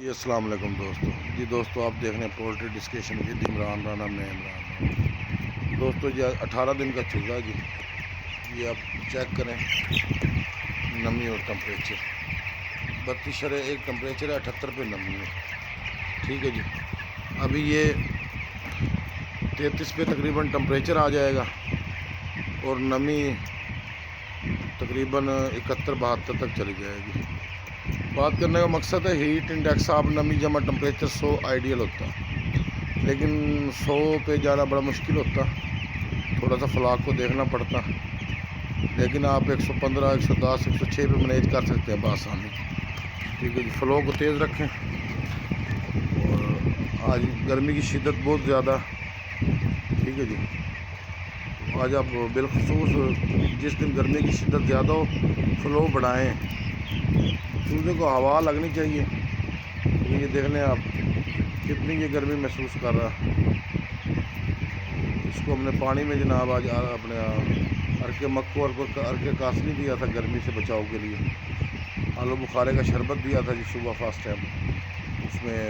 جی السلام علیکم دوستو آپ دیکھ رہے ہیں poultry discussion with Imran Rana میں عمران رانا دوستو جی 18 دن کا چولہا جی آپ چیک کریں نمی اور ٹمپریچر 32.1 ٹمپریچر ہے 78 پہ نمی ہے ٹھیک ہے جی ابھی یہ 33 پہ تقریباً ٹمپریچر آ جائے گا اور نمی تقریباً 71-72 تک چلی جائے گی۔ بات کرنے کا مقصد ہے ہیٹ انڈیکس آپ نمی جمع ٹمپریچر 100 آئیڈیل ہوتا لیکن 100 پہ جانا بڑا مشکل ہوتا، تھوڑا سا فلاک کو دیکھنا پڑتا، لیکن آپ 115 110 106 پہ مینیج کر سکتے ہیں بآسانی۔ ٹھیک ہے جی، فلو کو تیز رکھیں اور آج گرمی کی شدت بہت زیادہ، ٹھیک ہے جی، آج آپ بالخصوص جس دن گرمی کی شدت زیادہ ہو فلو بڑھائیں، چوزے کو ہوا لگنی چاہیے۔ یہ دیکھ لیں آپ کتنی یہ گرمی محسوس کر رہا، اس کو ہم نے پانی میں جناب آج اپنے ارکے مکو اور ارکے کاسنی دیا تھا گرمی سے بچاؤ کے لیے، آلو بخارے کا شربت دیا تھا جی صبح فاسٹ ٹائم، اس میں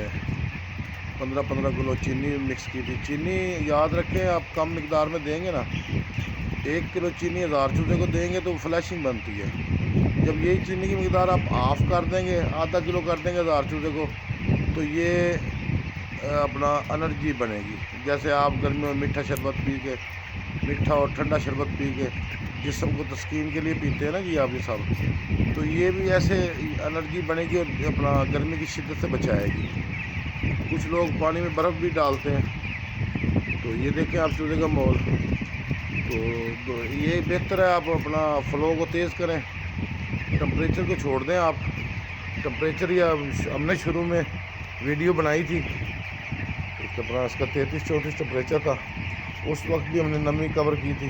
15 کلو چینی مکس کی تھی۔ چینی یاد رکھیں آپ کم مقدار میں دیں گے نا، 1 کلو چینی 1000 چوزے کو دیں گے تو فلیشنگ بنتی ہے۔ جب یہی چینی کی مقدار آپ آف کر دیں گے، آدھا کلو کر دیں گے 1000 چوزے کو، تو یہ اپنا انرجی بنے گی۔ جیسے آپ گرمیوں میں میٹھا شربت پی کے، میٹھا اور ٹھنڈا شربت پی کے جسم کو تسکین کے لیے پیتے ہیں نا جی آپ یہ سب، تو یہ بھی ایسے انرجی بنے گی اور اپنا گرمی کی شدت سے بچائے گی۔ کچھ لوگ پانی میں برف بھی ڈالتے ہیں، تو یہ دیکھیں آپ چوزے کا مول، تو یہ بہتر ہے آپ اپنا فلو کو تیز کریں، ٹمپریچر کو چھوڑ دیں آپ۔ ٹمپریچر یا ہم نے شروع میں ویڈیو بنائی تھی اپنا، اس کا 33-34 ٹمپریچر تھا، اس وقت بھی ہم نے نمی کور کی تھی،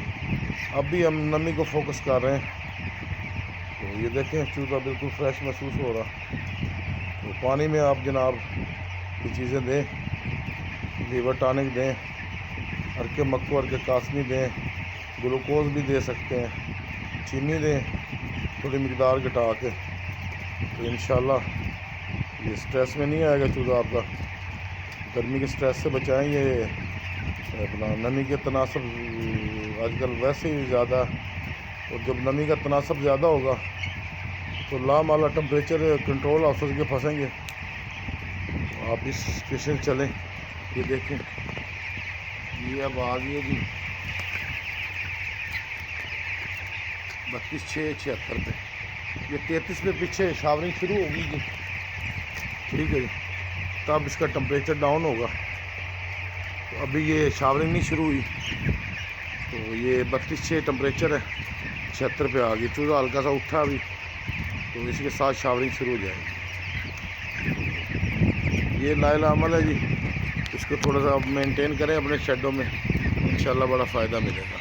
اب بھی ہم نمی کو فوکس کر رہے ہیں۔ تو یہ دیکھیں چوزا بالکل فریش محسوس ہو رہا، تو پانی میں آپ جناب یہ چیزیں دیں، لیور ٹانک دیں، ارکے مکو ارکے کاسنی دیں، گلوکوز بھی دے سکتے ہیں، چینی دیں تھوڑی مقدار گھٹا کے، تو انشاءاللہ یہ سٹریس میں نہیں آئے گا چوزا آپ کا۔ گرمی کے سٹریس سے بچائیں، یہ اپنا نمی کے تناسب آج کل ویسے ہی زیادہ، اور جب نمی کا تناسب زیادہ ہوگا تو لامالا ٹمپریچر کنٹرول آفس کے پھنسیں گے۔ تو آپ اس سچویشن چلیں، یہ دیکھیں یہ اب آ گئی ہے جی 32.6-76 پہ، یہ 33 پہ پیچھے شاورنگ شروع ہوگی جی، ٹھیک ہے جی، تب اس کا ٹمپریچر ڈاؤن ہوگا۔ تو ابھی یہ شاورنگ نہیں شروع ہوئی، تو یہ 32.6 ٹمپریچر ہے، 76 پہ آ گئی، چوزا ہلکا سا اٹھا ابھی، تو اس کے ساتھ شاورنگ شروع ہو جائے گی۔ یہ نائل عمل ہے جی، اس کو تھوڑا سا مینٹین کریں اپنے شیڈوں میں، انشاءاللہ بڑا فائدہ ملے گا۔